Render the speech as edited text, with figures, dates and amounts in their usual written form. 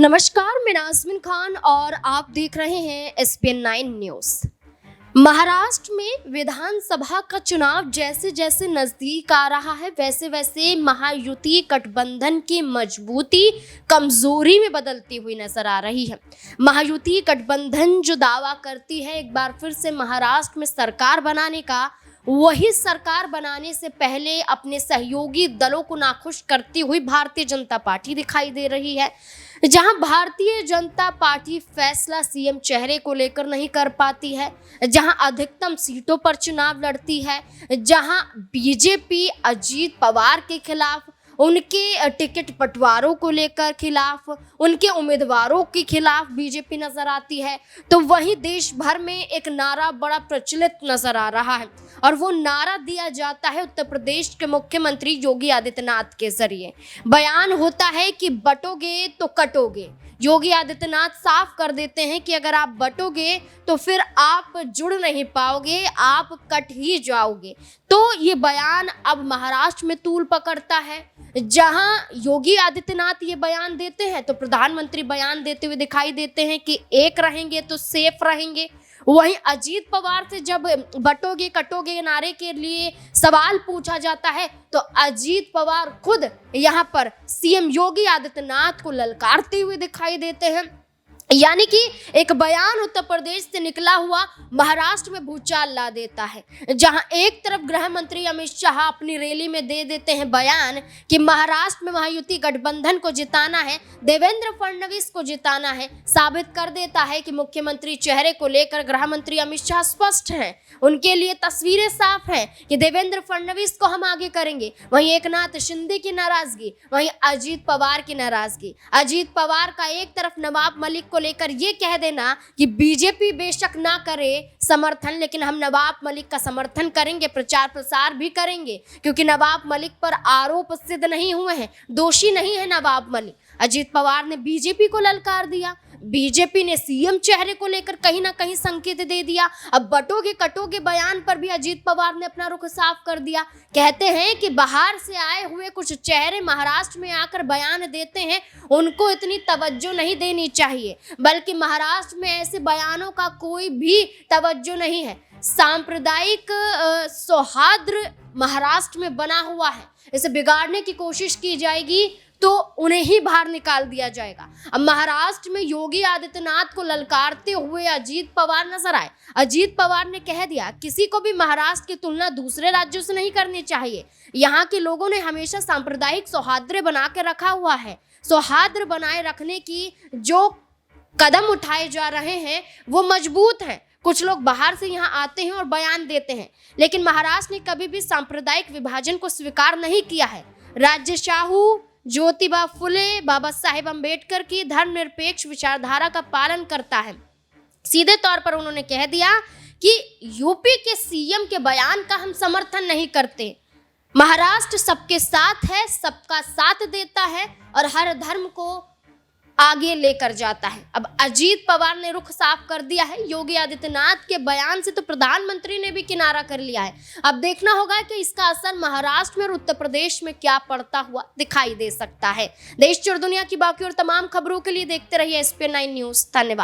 नमस्कार, मैं नाज़मीन खान और आप देख रहे हैं SPN 9 न्यूज़। महाराष्ट्र में विधानसभा का चुनाव जैसे जैसे नजदीक आ रहा है वैसे वैसे महायुति गठबंधन की मजबूती कमजोरी में बदलती हुई नजर आ रही है। महायुति गठबंधन जो दावा करती है एक बार फिर से महाराष्ट्र में सरकार बनाने का, वही सरकार बनाने से पहले अपने सहयोगी दलों को नाखुश करती हुई भारतीय जनता पार्टी दिखाई दे रही है। जहां भारतीय जनता पार्टी फैसला सीएम चेहरे को लेकर नहीं कर पाती है, जहां अधिकतम सीटों पर चुनाव लड़ती है, जहां बीजेपी अजीत पवार के खिलाफ, उनके टिकट बंटवारों को लेकर खिलाफ, उनके उम्मीदवारों के खिलाफ बीजेपी नजर आती है, तो वहीं देश भर में एक नारा बड़ा प्रचलित नजर आ रहा है और वो नारा दिया जाता है उत्तर प्रदेश के मुख्यमंत्री योगी आदित्यनाथ के जरिए। बयान होता है कि बटोगे तो कटोगे। योगी आदित्यनाथ साफ कर देते हैं कि अगर आप बटोगे तो फिर आप जुड़ नहीं पाओगे, आप कट ही जाओगे। तो ये बयान अब महाराष्ट्र में तूल पकड़ता है। जहां योगी आदित्यनाथ ये बयान देते हैं तो प्रधानमंत्री बयान देते हुए दिखाई देते हैं कि एक रहेंगे तो सेफ रहेंगे। वहीं अजीत पवार से जब बटोगे कटोगे नारे के लिए सवाल पूछा जाता है तो अजीत पवार खुद यहां पर सीएम योगी आदित्यनाथ को ललकारते हुए दिखाई देते हैं। यानी कि एक बयान उत्तर प्रदेश से निकला हुआ महाराष्ट्र में भूचाल ला देता है। जहां एक तरफ गृह मंत्री अमित शाह अपनी रैली में दे देते हैं बयान कि महाराष्ट्र में महायुति गठबंधन को जिताना है, देवेंद्र फडणवीस को जिताना है, साबित कर देता है कि मुख्यमंत्री चेहरे को लेकर गृह मंत्री अमित शाह स्पष्ट हैं। उनके लिए तस्वीरें साफ हैं कि देवेंद्र फडणवीस को हम आगे करेंगे। वहीं एकनाथ शिंदे की नाराजगी, वहीं अजीत पवार की नाराजगी। अजीत पवार का एक तरफ नवाब मलिक को लेकर ये कह देना कि बीजेपी बेशक ना करे समर्थन, लेकिन हम नवाब मलिक का समर्थन करेंगे, प्रचार प्रसार भी करेंगे, क्योंकि नवाब मलिक पर आरोप सिद्ध नहीं हुए हैं, दोषी नहीं है नवाब मलिक। अजीत पवार ने बीजेपी को ललकार दिया, बीजेपी ने सीएम चेहरे को लेकर कहीं ना कहीं संकेत दे दिया। अब बटोगे कटोगे बयान पर भी अजीत पवार ने अपना रुख साफ कर दिया। कहते हैं कि बाहर से आए हुए कुछ चेहरे महाराष्ट्र में आकर बयान देते हैं, उनको इतनी तवज्जो नहीं देनी चाहिए, बल्कि महाराष्ट्र में ऐसे बयानों का कोई भी तवज्जो नहीं है। सांप्रदायिक सौहार्द महाराष्ट्र में बना हुआ है, इसे बिगाड़ने की कोशिश की जाएगी तो उन्हें ही बाहर निकाल दिया जाएगा। अब महाराष्ट्र में योगी आदित्यनाथ को ललकारते हुए अजीत पवार नजर आए। अजीत पवार ने कह दिया किसी को भी महाराष्ट्र की तुलना दूसरे राज्यों से नहीं करनी चाहिए। यहाँ के लोगों ने हमेशा सांप्रदायिक सौहार्द बना के रखा हुआ है। सौहार्द बनाए रखने की जो कदम उठाए जा रहे हैं वो मजबूत हैं। कुछ लोग बाहर से यहाँ आते हैं और बयान देते हैं, लेकिन महाराष्ट्र ने कभी भी सांप्रदायिक विभाजन को स्वीकार नहीं किया है। राजशाहू ज्योतिबा फुले, बाबा साहेब अम्बेडकर की धर्मनिरपेक्ष विचारधारा का पालन करता है। सीधे तौर पर उन्होंने कह दिया कि यूपी के सीएम के बयान का हम समर्थन नहीं करते। महाराष्ट्र सबके साथ है, सबका साथ देता है और हर धर्म को आगे लेकर जाता है। अब अजीत पवार ने रुख साफ कर दिया है। योगी आदित्यनाथ के बयान से तो प्रधानमंत्री ने भी किनारा कर लिया है। अब देखना होगा कि इसका असर महाराष्ट्र में और उत्तर प्रदेश में क्या पड़ता हुआ दिखाई दे सकता है। देश और दुनिया की बाकी और तमाम खबरों के लिए देखते रहिए SPN 9 न्यूज़। धन्यवाद।